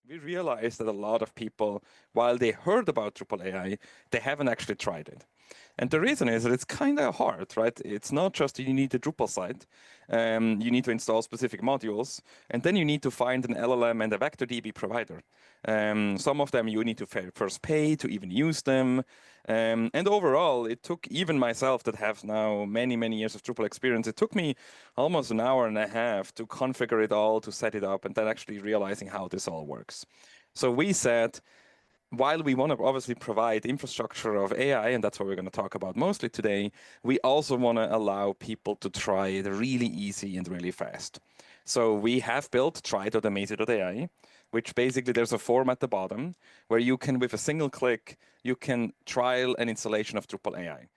We realized that a lot of people, while they heard about Drupal AI, they haven't actually tried it. And the reason is that it's kind of hard, right? It's not just you need a Drupal site, you need to install specific modules, and then you need to find an LLM and a vector DB provider. Some of them you need to first pay to even use them. And overall, it took even myself that have now many, many years of Drupal experience, it took me almost an hour and a half to configure it all, to set it up, and then actually realizing how this all works. So we said, while we want to obviously provide infrastructure of AI, and that's what we're going to talk about mostly today, we also want to allow people to try it really easy and really fast. So we have built try.amazee.ai, which basically there's a form at the bottom where you can, with a single click, you can trial an installation of Drupal AI.